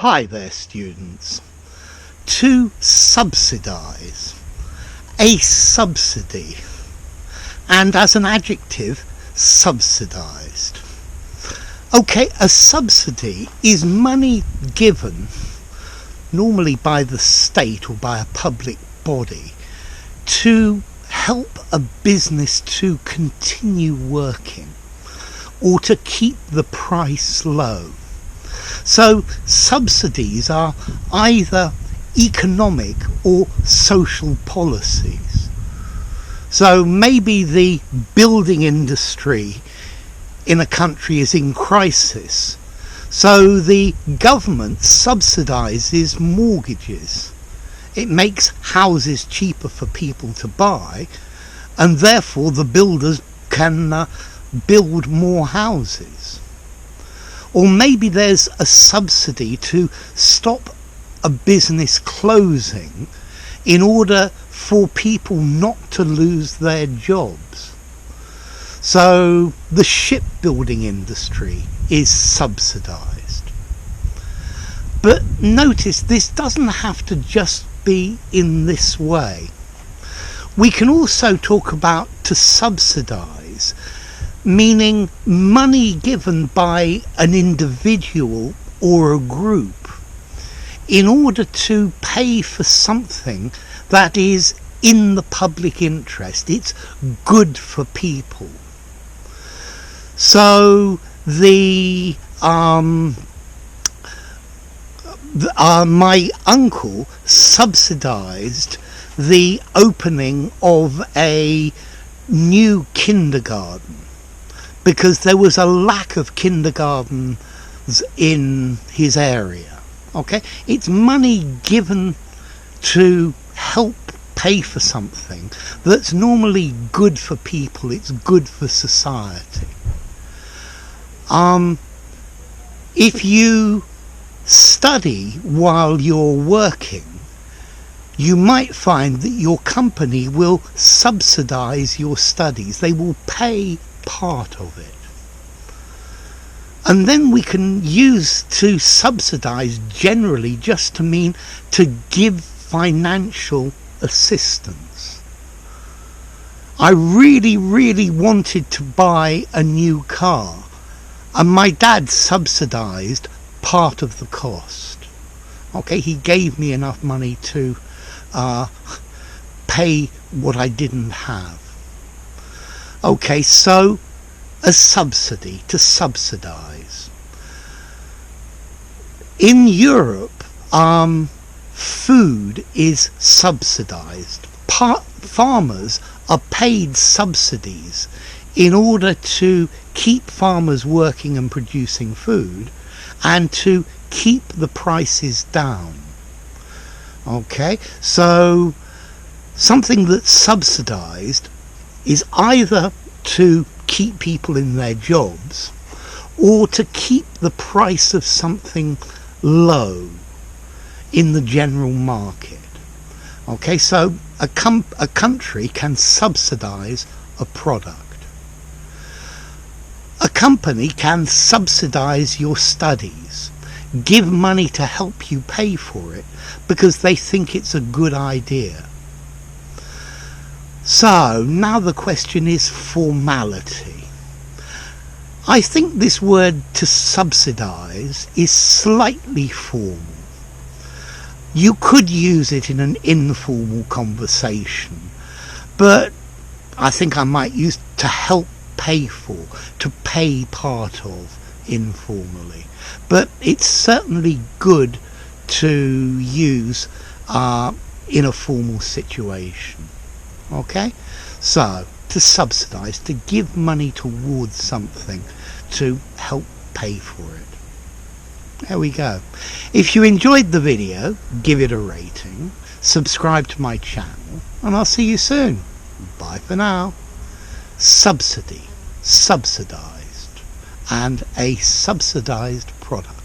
Hi there, students. To subsidize, a subsidy, and as an adjective, subsidized. Okay, a subsidy is money given, normally by the state or by a public body, to help a business to continue working or to keep the price low. So subsidies are either economic or social policies. So maybe the building industry in a country is in crisis, so the government subsidises mortgages. It makes houses cheaper for people to buy, and therefore the builders can build more houses. Or maybe there's a subsidy to stop a business closing in order for people not to lose their jobs. So the shipbuilding industry is subsidised. But notice this doesn't have to just be in this way. We can also talk about to subsidise, meaning money given by an individual or a group in order to pay for something that is in the public interest. It's good for people. So my uncle subsidised the opening of a new kindergarten because there was a lack of kindergartens in his area. Okay, it's money given to help pay for something that's normally good for people. It's good for society. If you study while you're working, you might find that your company will subsidise your studies. They will pay part of it. And then we can use to subsidise generally just to mean to give financial assistance. I really wanted to buy a new car, and my dad subsidised part of the cost. Okay, he gave me enough money to pay what I didn't have. Okay, so a subsidy, to subsidise. In Europe, food is subsidised. Farmers are paid subsidies in order to keep farmers working and producing food and to keep the prices down. Okay, so something that's subsidised is either to keep people in their jobs or to keep the price of something low in the general market. Okay, so a country can subsidise a product. A company can subsidise your studies, give money to help you pay for it because they think it's a good idea. So now the question is formality. I think this word to subsidise is slightly formal. You could use it in an informal conversation, but I think I might use to help pay for, to pay part of, informally. But it's certainly good to use in a formal situation. Okay, so to subsidise, to give money towards something to help pay for it. There we go. If you enjoyed the video, give it a rating, subscribe to my channel, and I'll see you soon. Bye for now. Subsidy, subsidised, and a subsidised product.